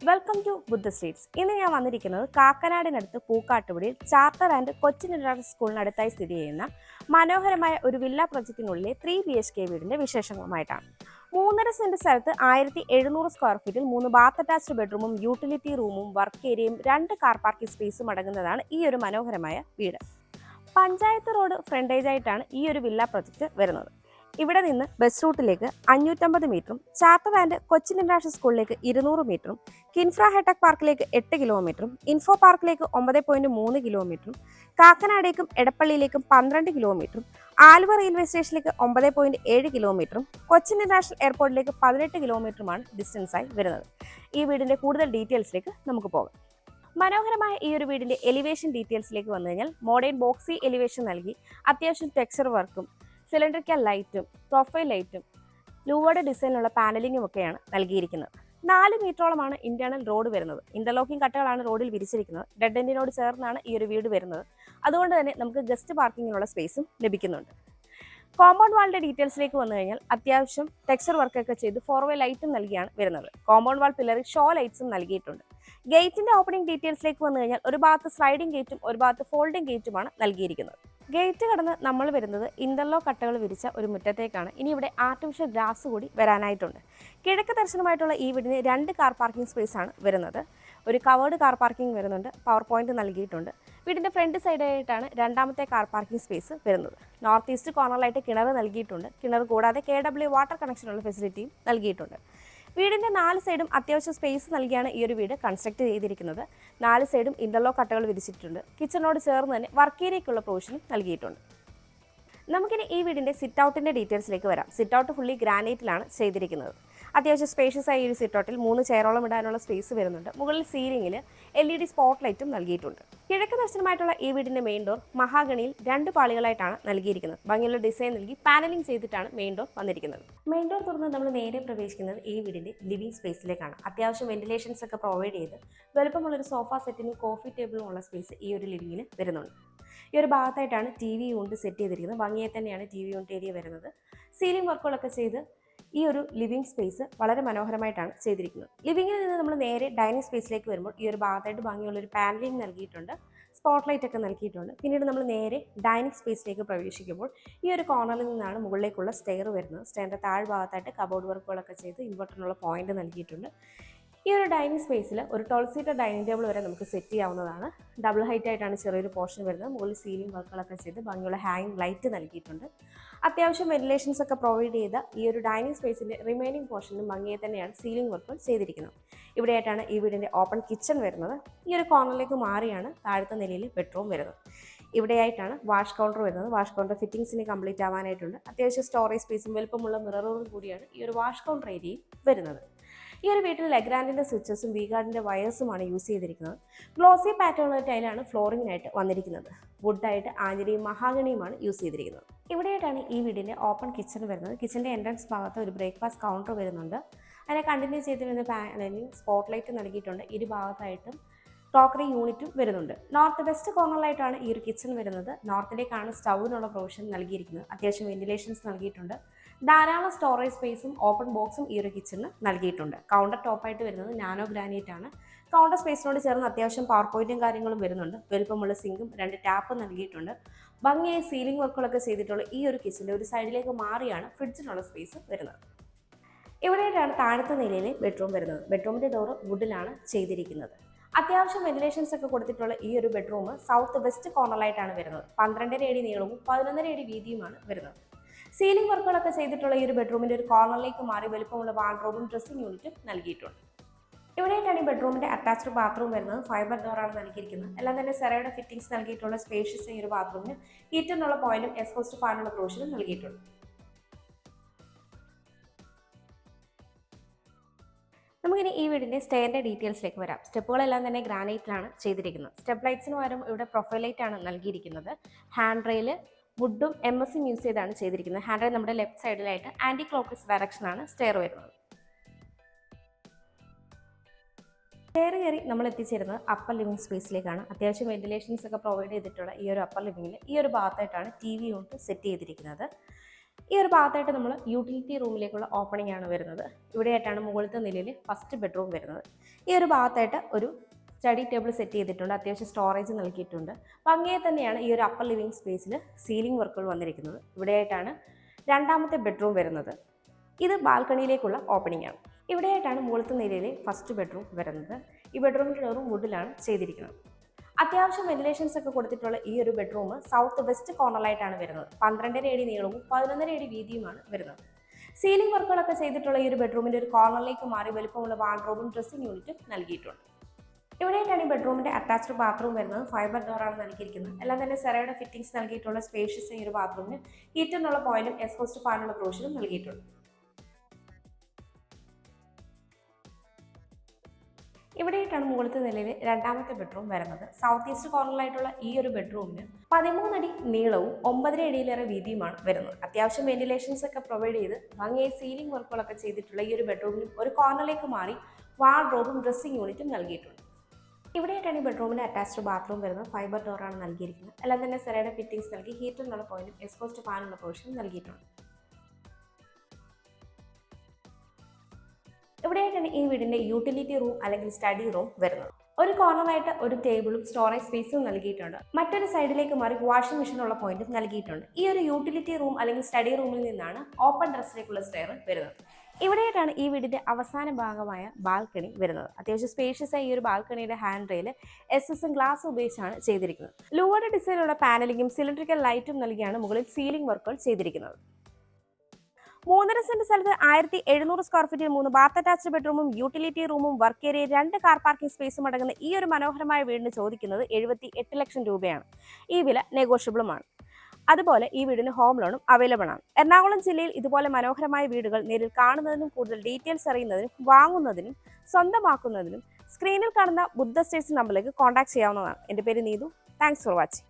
Welcome to Buddha streets. ഇന്ന് ഞാൻ വന്നിരിക്കുന്നത് കാക്കനാടിനടുത്ത് പൂക്കാട്ടുപടിയിൽ ചാർട്ടർ ആൻഡ് കൊച്ചിൻ ഇന്റർനാഷണൽ സ്കൂളിനടുത്തായി സ്ഥിതി ചെയ്യുന്ന മനോഹരമായ ഒരു വില്ല പ്രൊജക്റ്റിനുള്ളിലെ 3 BHK വീടിന്റെ വിശേഷങ്ങളുമായിട്ടാണ്. 3.5 സെന്റ് സ്ഥലത്ത് 1700 സ്ക്വയർ ഫീറ്റിൽ 3 ബാത്ത് അറ്റാച്ച്ഡ് ബെഡ്റൂമും യൂട്ടിലിറ്റി റൂമും വർക്ക് ഏരിയയും 2 കാർ പാർക്കിംഗ് സ്പേസും അടങ്ങുന്നതാണ് ഈ ഒരു മനോഹരമായ വീട്. പഞ്ചായത്ത് റോഡ് ഫ്രണ്ടേജ് ആയിട്ടാണ് ഈ ഒരു വില്ല പ്രൊജക്റ്റ് വരുന്നത്. ഇവിടെ നിന്ന് ബസ് റൂട്ടിലേക്ക് 550 മീറ്ററും ചാർട്ടർ ആൻഡ് കൊച്ചിൻ ഇന്റർനാഷണൽ സ്കൂളിലേക്ക് 200 മീറ്ററും കിൻഫ്ര ഹൈടെക് പാർക്കിലേക്ക് 8 കിലോമീറ്ററും ഇൻഫോ പാർക്കിലേക്ക് 9.3 കിലോമീറ്ററും കാക്കനാടേക്കും എടപ്പള്ളിയിലേക്കും 12 കിലോമീറ്ററും ആലുവ റെയിൽവേ സ്റ്റേഷനിലേക്ക് 9.7 കിലോമീറ്ററും കൊച്ചിൻ ഇന്റർനാഷണൽ എയർപോർട്ടിലേക്ക് 18 കിലോമീറ്ററുമാണ് ഡിസ്റ്റൻസായി വരുന്നത്. ഈ വീടിന്റെ കൂടുതൽ ഡീറ്റെയിൽസിലേക്ക് നമുക്ക് പോകാം. മനോഹരമായ ഈ ഒരു വീടിന്റെ എലിവേഷൻ ഡീറ്റെയിൽസിലേക്ക് വന്നു കഴിഞ്ഞാൽ മോഡേൺ ബോക്സി എലിവേഷൻ നൽകി അത്യാവശ്യം ടെക്സ്ചർ വർക്കും സിലിണ്ടറിക്കൽ ലൈറ്റും പ്രൊഫൈൽ ലൈറ്റും ലൂവയുടെ ഡിസൈനിലുള്ള പാനലിങ്ങും ഒക്കെയാണ് നൽകിയിരിക്കുന്നത്. 4 മീറ്ററോളമാണ് ഇന്റേണൽ റോഡ് വരുന്നത്. ഇന്റർലോക്കിംഗ് കട്ടകളാണ് റോഡിൽ വിരിച്ചിരിക്കുന്നത്. ഡെഡ് എൻഡിനോട് ചേർന്നാണ് ഈ ഒരു വീട് വരുന്നത്. അതുകൊണ്ട് തന്നെ നമുക്ക് ഗസ്റ്റ് പാർക്കിങ്ങിനുള്ള സ്പേസും ലഭിക്കുന്നുണ്ട്. കോമ്പൗണ്ട് വാളിന്റെ ഡീറ്റെയിൽസിലേക്ക് വന്നു കഴിഞ്ഞാൽ അത്യാവശ്യം ടെക്സ്ചർ വർക്കൊക്കെ ചെയ്ത് 4-വേ ലൈറ്റും നൽകിയാണ് വരുന്നത്. കോമ്പൗണ്ട് വാൾ പില്ലറിൽ ഷോ ലൈറ്റ്സും നൽകിയിട്ടുണ്ട്. ഗേറ്റിന്റെ ഓപ്പണിംഗ് ഡീറ്റെയിൽസിലേക്ക് വന്നു കഴിഞ്ഞാൽ ഒരു ഭാഗത്ത് സ്ലൈഡിംഗ് ഗേറ്റും ഒരു ഭാഗത്ത് ഫോൾഡിംഗ് ഗേറ്റുമാണ് നൽകിയിരിക്കുന്നത്. ഗേറ്റ് കടന്ന് നമ്മൾ വരുന്നത് ഇന്റർലോക്ക് കട്ടകൾ വിരിച്ച ഒരു മുറ്റത്തേക്കാണ്. ഇനി ഇവിടെ ആർട്ടിഫിഷ്യൽ ഗ്രാസ് കൂടി വരാനായിട്ടുണ്ട്. കിഴക്ക് ദർശനമായിട്ടുള്ള ഈ വീടിന് 2 കാർ പാർക്കിംഗ് സ്പേസ് ആണ് വരുന്നത്. ഒരു കവേർഡ് കാർ പാർക്കിംഗ് വരുന്നുണ്ട്. പവർ പോയിന്റ് നൽകിയിട്ടുണ്ട്. വീടിന്റെ ഫ്രണ്ട് സൈഡായിട്ടാണ് രണ്ടാമത്തെ കാർ പാർക്കിംഗ് സ്പേസ് വരുന്നത്. നോർത്ത് ഈസ്റ്റ് കോർണറിലായിട്ട് കിണർ നൽകിയിട്ടുണ്ട്. കിണർ കൂടാതെ KW വാട്ടർ കണക്ഷനുള്ള ഫെസിലിറ്റിയും നൽകിയിട്ടുണ്ട്. വീടിന്റെ 4 സൈഡും അത്യാവശ്യം സ്പേസ് നൽകിയാണ് ഈ ഒരു വീട് കൺസ്ട്രക്ട് ചെയ്തിരിക്കുന്നത്. 4 സൈഡും ഇന്റർലോക്ക് കട്ടകൾ വിരിച്ചിട്ടുണ്ട്. കിച്ചണോട് ചേർന്ന് തന്നെ വർക്ക് ഏരിയയ്ക്കുള്ള പ്രൊവിഷനും നൽകിയിട്ടുണ്ട്. നമുക്കിനി ഈ വീടിന്റെ സിറ്റ് ഔട്ടിന്റെ ഡീറ്റെയിൽസിലേക്ക് വരാം. സിറ്റ് ഔട്ട് ഫുള്ളി ഗ്രാനൈറ്റിലാണ് ചെയ്തിരിക്കുന്നത്. അത്യാവശ്യം സ്പേഷ്യസ് ആയ ഈ സിറ്റ് ഔട്ടിൽ 3 ചെയറോളം ഇടാനുള്ള സ്പേസ് വരുന്നുണ്ട്. മുകളിൽ സീലിംഗിൽ LED സ്പോട്ട് ലൈറ്റും നൽകിയിട്ടുണ്ട്. കിഴക്ക് ദർശനമായിട്ടുള്ള ഈ വീടിന്റെ മെയിൻ ഡോർ മഹാഗണിയിൽ 2 പാളികളായിട്ടാണ് നൽകിയിരിക്കുന്നത്. ഭംഗിയുള്ള ഡിസൈൻ നൽകി പാനലിംഗ് ചെയ്തിട്ടാണ് മെയിൻ ഡോർ വന്നിരിക്കുന്നത്. മെയിൻ ഡോർ തുറന്ന് നമ്മൾ നേരെ പ്രവേശിക്കുന്നത് ഈ വീടിന്റെ ലിവിംഗ് സ്പേസിലേക്കാണ്. അത്യാവശ്യം വെന്റിലേഷൻസ് ഒക്കെ പ്രൊവൈഡ് ചെയ്ത് വലുപ്പമുള്ളൊരു സോഫ സെറ്റിനും കോഫി ടേബിളും ഉള്ള സ്പേസ് ഈ ഒരു ലിവിങ്ങിന് വരുന്നുണ്ട്. ഈ ഒരു ഭാഗത്തായിട്ടാണ് TV യൂണിറ്റ് സെറ്റ് ചെയ്തിരിക്കുന്നത്. ഭംഗിയായി തന്നെയാണ് TV യൂണിറ്റ് ഏരിയ വരുന്നത്. സീലിംഗ് വർക്കുകളൊക്കെ ചെയ്ത് ഈ ഒരു ലിവിംഗ് സ്പേസ് വളരെ മനോഹരമായിട്ടാണ് ചെയ്തിരിക്കുന്നത്. ലിവിങ്ങിൽ നിന്ന് നമ്മൾ നേരെ ഡൈനിങ് സ്പേസിലേക്ക് വരുമ്പോൾ ഈ ഒരു ഭാഗത്തായിട്ട് ഭംഗിയുള്ളൊരു പാനലിംഗ് നൽകിയിട്ടുണ്ട്. സ്പോട്ട് ലൈറ്റ് ഒക്കെ നൽകിയിട്ടുണ്ട്. പിന്നീട് നമ്മൾ നേരെ ഡൈനിങ് സ്പേസിലേക്ക് പ്രവേശിക്കുമ്പോൾ ഈ ഒരു കോർണറിൽ നിന്നാണ് മുകളിലേക്കുള്ള സ്റ്റെയർ വരുന്നത്. സ്റ്റെയറിൻ്റെ താഴ്ഭാഗത്തായിട്ട് കബോർഡ് വർക്കുകളൊക്കെ ചെയ്ത് ഇൻവെർട്ടറിനുള്ള പോയിന്റ് നൽകിയിട്ടുണ്ട്. ഈ ഒരു ഡൈനിങ് സ്പേസിൽ ഒരു 12 സീറ്റർ ഡൈനിങ് ടേബിൾ വരെ നമുക്ക് സെറ്റ് ചെയ്യാവുന്നതാണ്. ഡബിൾ ഹൈറ്റ് ആയിട്ടാണ് ചെറിയൊരു പോർഷൻ വരുന്നത്. മുകളിൽ സീലിംഗ് വർക്കുകളൊക്കെ ചെയ്ത് ഭംഗിയുള്ള ഹാങ്ങിങ് ലൈറ്റ് നൽകിയിട്ടുണ്ട്. അത്യാവശ്യം വെന്റിലേഷൻസ് ഒക്കെ പ്രൊവൈഡ് ചെയ്ത ഈ ഒരു ഡൈനിങ് സ്പേസിൻ്റെ റിമൈനിങ് പോർഷനും ഭംഗിയെ തന്നെയാണ് സീലിംഗ് വർക്കുകൾ ചെയ്തിരിക്കുന്നത്. ഇവിടെയായിട്ടാണ് ഈ വീടിൻ്റെ ഓപ്പൺ കിച്ചൺ വരുന്നത്. ഈ ഒരു കോർണറിലേക്ക് മാറിയാണ് താഴത്തെ നിലയിൽ ബെഡ്റൂം വരുന്നത്. ഇവിടെയായിട്ടാണ് വാഷ് കൗണ്ടർ വരുന്നത്. വാഷ് കൗണ്ടർ ഫിറ്റിംഗ്സിന് കംപ്ലീറ്റ് ആവാനായിട്ടുണ്ട്. അത്യാവശ്യം സ്റ്റോറേജ് സ്പേസും വലുപ്പമുള്ള മിററോടും കൂടിയാണ് ഈ ഒരു വാഷ് കൗണ്ടർ ഏരിയയും വരുന്നത്. ഈ ഒരു വീട്ടിൽ ലെഗ്രാൻഡിൻ്റെ സ്വിച്ചസും വീഗാർഡിൻ്റെ വയേഴ്സുമാണ് യൂസ് ചെയ്തിരിക്കുന്നത്. ഗ്ലോസി പാറ്റേണുള്ള ടൈലാണ് ഫ്ലോറിങ്ങിനായിട്ട് വന്നിരിക്കുന്നത്. വുഡായിട്ട് ആഞ്ഞിലിയും മഹാഗണിയുമാണ് യൂസ് ചെയ്തിരിക്കുന്നത്. ഇവിടെയായിട്ടാണ് ഈ വീടിൻ്റെ ഓപ്പൺ കിച്ചൺ വരുന്നത്. കിച്ചൻ്റെ എൻട്രൻസ് ഭാഗത്ത് ഒരു ബ്രേക്ക്ഫാസ്റ്റ് കൗണ്ടർ വരുന്നുണ്ട്. അതിനെ കണ്ടിന്യൂ ചെയ്തിരുന്ന പാനലിൽ സ്പോട്ട് ലൈറ്റ് നൽകിയിട്ടുണ്ട്. ഇരു ഭാഗത്തായിട്ടും ക്രോക്കറി യൂണിറ്റും വരുന്നുണ്ട്. നോർത്ത് വെസ്റ്റ് കോർണറിലായിട്ടാണ് ഈ ഒരു കിച്ചൺ വരുന്നത്. നോർത്തിലേക്കാണ് സ്റ്റൗവിനുള്ള പ്രൊവിഷൻ നൽകിയിരിക്കുന്നത്. അത്യാവശ്യം വെന്റിലേഷൻസ് നൽകിയിട്ടുണ്ട്. ധാരാളം സ്റ്റോറേജ് സ്പേസും ഓപ്പൺ ബോക്സും ഈ ഒരു കിച്ചണിന് നൽകിയിട്ടുണ്ട്. കൗണ്ടർ ടോപ്പായിട്ട് വരുന്നത് നാനോ ഗ്രാനൈറ്റ് ആണ്. കൗണ്ടർ സ്പേസിനോട് ചേർന്ന് അത്യാവശ്യം പവർ പോയിന്റും കാര്യങ്ങളും വരുന്നുണ്ട്. വലുപ്പമുള്ള സിങ്കും 2 ടാപ്പും നൽകിയിട്ടുണ്ട്. ഭംഗിയായി സീലിംഗ് വർക്കുകളൊക്കെ ചെയ്തിട്ടുള്ള ഈ ഒരു കിച്ചണിൻ്റെ ഒരു സൈഡിലേക്ക് മാറിയാണ് ഫ്രിഡ്ജിനുള്ള സ്പേസ് വരുന്നത്. ഇവിടെയായിട്ടാണ് താഴത്തെ നിലയിലെ ബെഡ്റൂം വരുന്നത്. ബെഡ്റൂമിൻ്റെ ഡോറ് വുഡിലാണ് ചെയ്തിരിക്കുന്നത്. അത്യാവശ്യം വെന്റിലേഷൻസ് ഒക്കെ കൊടുത്തിട്ടുള്ള ഈ ഒരു ബെഡ്റൂം സൗത്ത് വെസ്റ്റ് കോർണറിലായിട്ടാണ് വരുന്നത്. 12.5 അടി നീളവും 11.5 അടി വീതിയുമാണ് വരുന്നത്. സീലിംഗ് വർക്കുകളൊക്കെ ചെയ്തിട്ടുള്ള ഈ ഒരു ബെഡ്റൂമിൻ്റെ ഒരു കോർണറിലേക്ക് മാറി വലുപ്പമുള്ള വാർഡ്രോബും ഡ്രസ്സിംഗ് യൂണിറ്റും നൽകിയിട്ടുണ്ട്. ഇവിടെയായിട്ടാണ് ഈ ബെഡ്റൂമിൻ്റെ അറ്റാച്ച്ഡ് ബാത്റൂം വരുന്നത്. ഫൈബർ ഡോറാണ് നൽകിയിരിക്കുന്നത്. എല്ലാം തന്നെ സെറയുടെ ഫിറ്റിംഗ്സ് നൽകിയിട്ടുള്ള സ്പേഷ്യസ് ഈ ഒരു ബാത്റൂമിന് ഹീറ്ററിനുള്ള പോയിന്റും എക്സ്ഹോസ്റ്റ് ഫാനുള്ള പ്രൊവിഷനും നൽകിയിട്ടുണ്ട്. നമുക്കിനി ഈ വീടിൻ്റെ സ്റ്റെയറിൻ്റെ ഡീറ്റെയിൽസിലേക്ക് വരാം. സ്റ്റെപ്പുകളെല്ലാം തന്നെ ഗ്രാനൈറ്റിലാണ് ചെയ്തിരിക്കുന്നത്. സ്റ്റെപ്പ് ലൈറ്റ്സിന് പകരം ഇവിടെ പ്രൊഫൈൽ ലൈറ്റ് ആണ് നൽകിയിരിക്കുന്നത്. ഹാൻഡ് റെയിൽ വുഡും MSയും യൂസ് ചെയ്താണ് ചെയ്തിരിക്കുന്നത്. ഹാൻഡ് റെയിൽ നമ്മുടെ ലെഫ്റ്റ് സൈഡിലായിട്ട് ആൻറ്റി ക്ലോക്ക്വൈസ് ഡയറക്ഷനാണ് സ്റ്റെയർ വരുന്നത്. സ്റ്റെയർ കയറി നമ്മൾ എത്തിച്ചേരുന്നത് അപ്പർ ലിവിംഗ് സ്പേസിലേക്കാണ്. അത്യാവശ്യം വെന്റിലേഷൻസ് ഒക്കെ പ്രൊവൈഡ് ചെയ്തിട്ടുള്ള ഈ ഒരു അപ്പർ ലിവിങ്ങിൽ ഈ ഒരു ഭാഗത്തായിട്ടാണ് TV യൂണിറ്റ് സെറ്റ് ചെയ്തിരിക്കുന്നത്. ഈ ഒരു ഭാഗത്തായിട്ട് നമ്മൾ യൂട്ടിലിറ്റി റൂമിലേക്കുള്ള ഓപ്പണിംഗ് ആണ് വരുന്നത്. ഇവിടെയായിട്ടാണ് മുകളിലത്തെ നിലയിൽ ഫസ്റ്റ് ബെഡ്റൂം വരുന്നത്. ഈ ഒരു ഭാഗത്തായിട്ട് ഒരു സ്റ്റഡി ടേബിൾ സെറ്റ് ചെയ്തിട്ടുണ്ട്, അത്യാവശ്യം സ്റ്റോറേജ് നൽകിയിട്ടുണ്ട്. അപ്പോൾ അങ്ങനെ തന്നെയാണ് ഈ ഒരു അപ്പർ ലിവിംഗ് സ്പേസിൽ സീലിംഗ് വർക്കുകൾ വന്നിരിക്കുന്നത്. ഇവിടെയായിട്ടാണ് രണ്ടാമത്തെ ബെഡ്റൂം വരുന്നത്. ഇത് ബാൽക്കണിയിലേക്കുള്ള ഓപ്പണിംഗ് ആണ്. ഇവിടെയായിട്ടാണ് മുകളിലത്തെ നിലയിലെ ഫസ്റ്റ് ബെഡ്റൂം വരുന്നത്. ഈ ബെഡ്റൂമിൻ്റെ ഡോറും വുഡിലാണ് ചെയ്തിരിക്കുന്നത്. അത്യാവശ്യം വെന്റിലേഷൻസ് ഒക്കെ കൊടുത്തിട്ടുള്ള ഈ ഒരു ബെഡ്റൂം സൗത്ത് വെസ്റ്റ് കോർണറിലായിട്ടാണ് വരുന്നത്. 12.5 അടി നീളവും 11.5 അടി വീതിയുമാണ് വരുന്നത്. സീലിംഗ് വർക്കുകളൊക്കെ ചെയ്തിട്ടുള്ള ഈ ഒരു ബെഡ്റൂമിന്റെ ഒരു കോർണറിലേക്ക് മാറി വലുപ്പമുള്ള വാർഡ്രോബും ഡ്രസ്സിംഗ് യൂണിറ്റും നൽകിയിട്ടുണ്ട്. ഇവിടെയായിട്ടാണ് ഈ ബെഡ്റൂമിന്റെ അറ്റാച്ച്ഡ് ബാത്റൂം വരുന്നത്. ഫൈബർ ഡോറാണ് നൽകിയിരിക്കുന്നത്. എല്ലാം തന്നെ സെറയുടെ ഫിറ്റിംഗ്സ് നൽകിയിട്ടുള്ള സ്പേഷ്യസ് ഈ ഒരു ബാത്റൂമിന് ഹീറ്ററിനുള്ള പോയിന്റും എക്സ്ഹോസ്റ്റ് ഫാനുള്ള പ്രൊവിഷനും നൽകിയിട്ടുണ്ട്. ഇവിടെയായിട്ടാണ് മുകളിലത്തെ നിലയിൽ രണ്ടാമത്തെ ബെഡ്റൂം വരുന്നത്. സൗത്ത് ഈസ്റ്റ് കോർണറിലായിട്ടുള്ള ഈ ഒരു ബെഡ്റൂമിന് 13 അടി നീളവും 9.5 അടിയിലേറെ വീതിയുമാണ് വരുന്നത്. അത്യാവശ്യം വെന്റിലേഷൻസ് ഒക്കെ പ്രൊവൈഡ് ചെയ്ത് ഭംഗിയായി സീലിംഗ് വർക്കുകളൊക്കെ ചെയ്തിട്ടുള്ള ഈ ഒരു ബെഡ്റൂമിനും ഒരു കോർണറിലേക്ക് മാറി വാർഡ്രോബും ഡ്രസ്സിംഗ് യൂണിറ്റും നൽകിയിട്ടുണ്ട്. ഇവിടെയായിട്ടാണ് ഈ ബെഡ്റൂമിന് അറ്റാച്ച്ഡ് ബാത്റൂം വരുന്നത്. ഫൈബർ ഡോറാണ് നൽകിയിരിക്കുന്നത്. എല്ലാം തന്നെ സെറയുടെ ഫിറ്റിംഗ്സ് നൽകി ഹീറ്ററിനുള്ള പോയിന്റും എക്സ്ഹോസ്റ്റ് ഫാനുള്ള പ്രൊവിഷനും നൽകിയിട്ടുണ്ട്. ഇവിടെയായിട്ടാണ് ഈ വീടിന്റെ യൂട്ടിലിറ്റി റൂം അല്ലെങ്കിൽ സ്റ്റഡി റൂം വരുന്നത്. ഒരു കോർണറായിട്ട് ഒരു ടേബിളും സ്റ്റോറേജ് സ്പേസും നൽകിയിട്ടുണ്ട്. മറ്റൊരു സൈഡിലേക്ക് മാറി വാഷിംഗ് മെഷീനുള്ള പോയിന്റും നൽകിയിട്ടുണ്ട്. ഈ ഒരു യൂട്ടിലിറ്റി റൂം അല്ലെങ്കിൽ സ്റ്റഡി റൂമിൽ നിന്നാണ് ഓപ്പൺ ടെറസിലേക്കുള്ള സ്റ്റെയർ വരുന്നത്. ഇവിടെയായിട്ടാണ് ഈ വീടിന്റെ അവസാന ഭാഗമായ ബാൽക്കണി വരുന്നത്. അത്യാവശ്യം സ്പേഷ്യസ് ആയ ഈ ഒരു ബാൽക്കണിയുടെ ഹാൻഡ് റെയിൽ SSM ഗ്ലാസ് ഉപയോഗിച്ചാണ് ചെയ്തിരിക്കുന്നത്. ലൂവയുടെ ഡിസൈനുള്ള പാനലിംഗും സിലിണ്ടറിക്കൽ ലൈറ്റും നൽകിയാണ് മുകളിൽ സീലിംഗ് വർക്കുകൾ ചെയ്തിരിക്കുന്നത്. 3.5 സെന്റ് സ്ഥലത്ത് 1700 സ്ക്വയർ ഫീറ്റിൽ 3 ബാത്ത് അറ്റാച്ച്ഡ് ബെഡ്റൂമും യൂട്ടിലിറ്റി റൂമും വർക്ക് ഏരിയ 2 കാർ പാർക്കിംഗ് സ്പേസും അടങ്ങുന്ന ഈ ഒരു മനോഹരമായ വീടിന് ചോദിക്കുന്നത് 78 ലക്ഷം രൂപയാണ്. ഈ വില നെഗോഷ്യബിളുമാണ്. അതുപോലെ ഈ വീടിന് ഹോം ലോണും അവൈലബിൾ ആണ്. എറണാകുളം ജില്ലയിൽ ഇതുപോലെ മനോഹരമായ വീടുകൾ നേരിൽ കാണുന്നതിനും കൂടുതൽ ഡീറ്റെയിൽസ് അറിയുന്നതിനും വാങ്ങുന്നതിനും സ്വന്തമാക്കുന്നതിനും സ്ക്രീനിൽ കാണുന്ന ബുദ്ധ സ്റ്റേറ്റ്സ് നമ്പറിലേക്ക് കോൺടാക്ട് ചെയ്യാവുന്നതാണ്. എൻ്റെ പേര് നീതു. Thanks for watching.